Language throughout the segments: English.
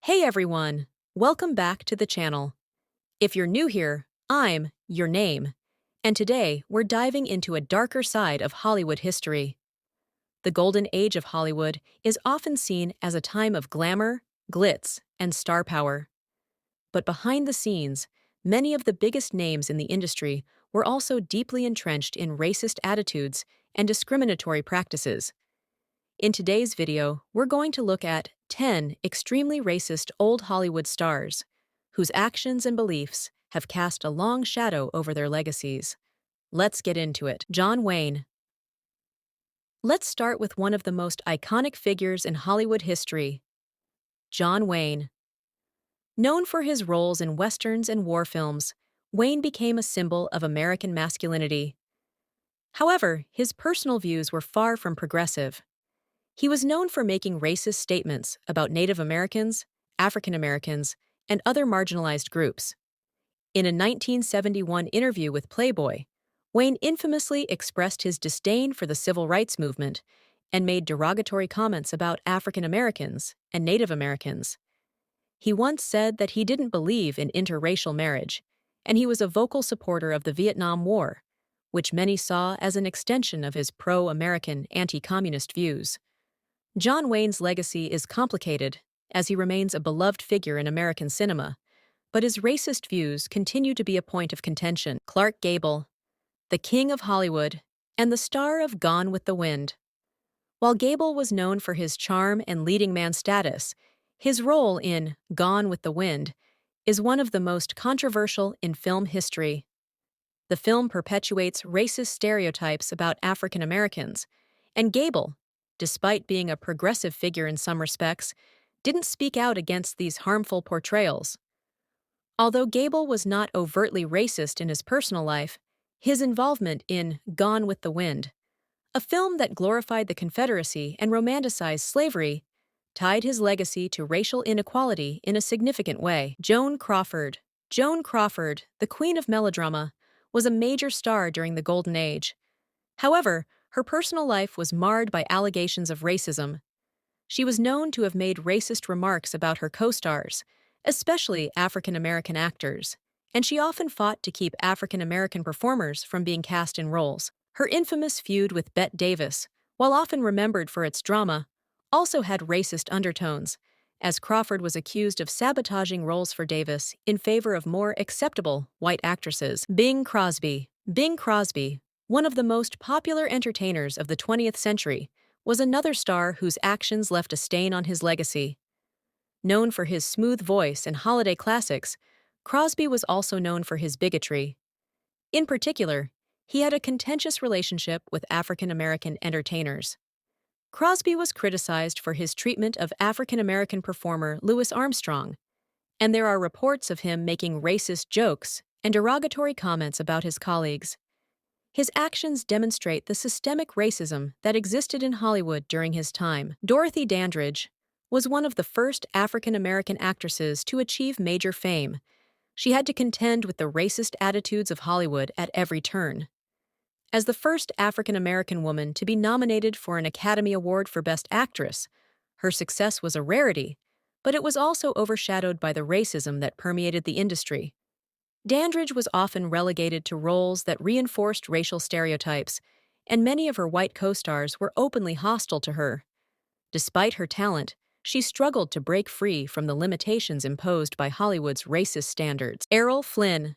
Hey everyone, welcome back to the channel. If you're new here, I'm your name, and today we're diving into a darker side of Hollywood history. The golden age of Hollywood is often seen as a time of glamour, glitz, and star power. But behind the scenes, many of the biggest names in the industry were also deeply entrenched in racist attitudes and discriminatory practices. In today's video, we're going to look at 10 extremely racist old Hollywood stars whose actions and beliefs have cast a long shadow over their legacies. Let's get into it. John Wayne. Let's start with one of the most iconic figures in Hollywood history, John Wayne. Known for his roles in westerns and war films, Wayne became a symbol of American masculinity. However, his personal views were far from progressive. He was known for making racist statements about Native Americans, African Americans, and other marginalized groups. In a 1971 interview with Playboy, Wayne infamously expressed his disdain for the civil rights movement and made derogatory comments about African Americans and Native Americans. He once said that he didn't believe in interracial marriage, and he was a vocal supporter of the Vietnam War, which many saw as an extension of his pro-American anti-communist views. John Wayne's legacy is complicated, as he remains a beloved figure in American cinema, but his racist views continue to be a point of contention. Clark Gable, the king of Hollywood, and the star of Gone with the Wind. While Gable was known for his charm and leading man status, his role in Gone with the Wind is one of the most controversial in film history. The film perpetuates racist stereotypes about African Americans, and Gable, despite being a progressive figure in some respects, didn't speak out against these harmful portrayals. Although Gable was not overtly racist in his personal life, his involvement in Gone with the Wind, a film that glorified the Confederacy and romanticized slavery, tied his legacy to racial inequality in a significant way. Joan Crawford. Joan Crawford, the queen of melodrama, was a major star during the Golden Age. However, her personal life was marred by allegations of racism. She was known to have made racist remarks about her co-stars, especially African American actors, and she often fought to keep African American performers from being cast in roles. Her infamous feud with Bette Davis, while often remembered for its drama, also had racist undertones, as Crawford was accused of sabotaging roles for Davis in favor of more acceptable white actresses. Bing Crosby. Bing Crosby, one of the most popular entertainers of the 20th century, was another star whose actions left a stain on his legacy. Known for his smooth voice and holiday classics, Crosby was also known for his bigotry. In particular, he had a contentious relationship with African American entertainers. Crosby was criticized for his treatment of African American performer Louis Armstrong, and there are reports of him making racist jokes and derogatory comments about his colleagues. His actions demonstrate the systemic racism that existed in Hollywood during his time. Dorothy Dandridge was one of the first African American actresses to achieve major fame. She had to contend with the racist attitudes of Hollywood at every turn. As the first African American woman to be nominated for an Academy Award for Best Actress, her success was a rarity, but it was also overshadowed by the racism that permeated the industry. Dandridge was often relegated to roles that reinforced racial stereotypes, and many of her white co-stars were openly hostile to her. Despite her talent, she struggled to break free from the limitations imposed by Hollywood's racist standards. Errol Flynn.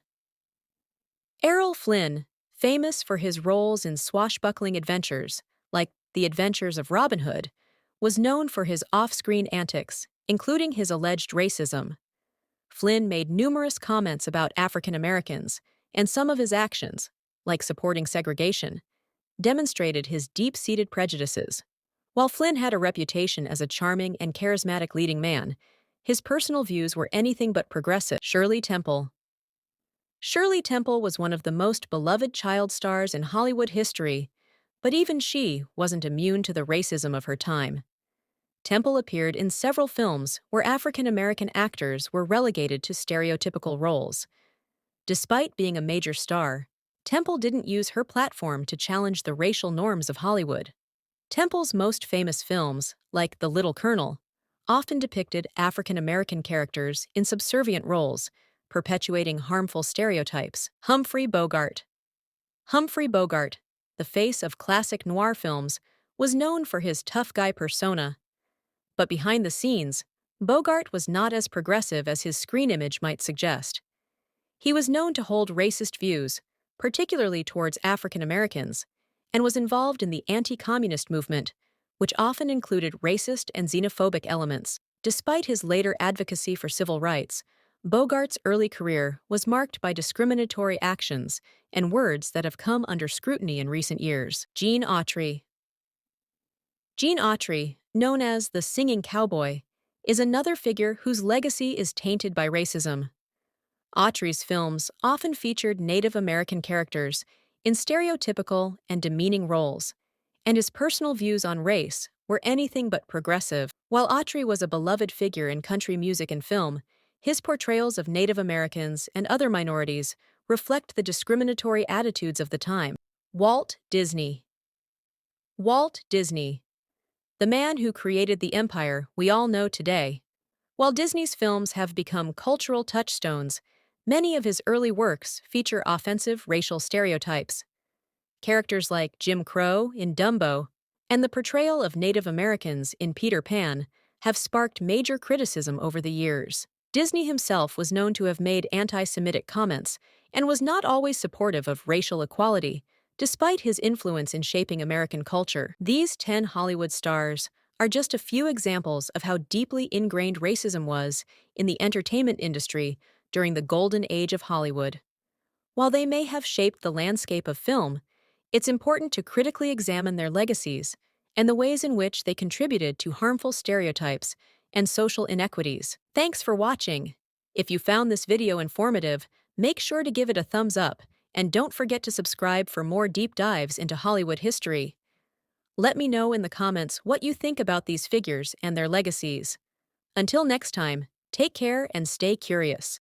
Errol Flynn, famous for his roles in swashbuckling adventures, like The Adventures of Robin Hood, was known for his off-screen antics, including his alleged racism. Flynn made numerous comments about African Americans, and some of his actions, like supporting segregation, demonstrated his deep-seated prejudices. While Flynn had a reputation as a charming and charismatic leading man, his personal views were anything but progressive. Shirley Temple. Shirley Temple was one of the most beloved child stars in Hollywood history, but even she wasn't immune to the racism of her time. Temple appeared in several films where African American actors were relegated to stereotypical roles. Despite being a major star, Temple didn't use her platform to challenge the racial norms of Hollywood. Temple's most famous films, like The Little Colonel, often depicted African American characters in subservient roles, perpetuating harmful stereotypes. Humphrey Bogart. Humphrey Bogart, the face of classic noir films, was known for his tough guy persona. But behind the scenes, Bogart was not as progressive as his screen image might suggest. He was known to hold racist views, particularly towards African Americans, and was involved in the anti-communist movement, which often included racist and xenophobic elements. Despite his later advocacy for civil rights, Bogart's early career was marked by discriminatory actions and words that have come under scrutiny in recent years. Gene Autry. Gene Autry, known as the Singing Cowboy, is another figure whose legacy is tainted by racism. Autry's films often featured Native American characters in stereotypical and demeaning roles, and his personal views on race were anything but progressive. While Autry was a beloved figure in country music and film, his portrayals of Native Americans and other minorities reflect the discriminatory attitudes of the time. Walt Disney. Walt Disney, the man who created the empire we all know today. While Disney's films have become cultural touchstones, many of his early works feature offensive racial stereotypes. Characters like Jim Crow in Dumbo and the portrayal of Native Americans in Peter Pan have sparked major criticism over the years. Disney himself was known to have made anti-Semitic comments and was not always supportive of racial equality, despite his influence in shaping American culture. These 10 Hollywood stars are just a few examples of how deeply ingrained racism was in the entertainment industry during the golden age of Hollywood. While they may have shaped the landscape of film, it's important to critically examine their legacies and the ways in which they contributed to harmful stereotypes and social inequities. Thanks for watching. If you found this video informative, make sure to give it a thumbs up and don't forget to subscribe for more deep dives into Hollywood history. Let me know in the comments what you think about these figures and their legacies. Until next time, take care and stay curious.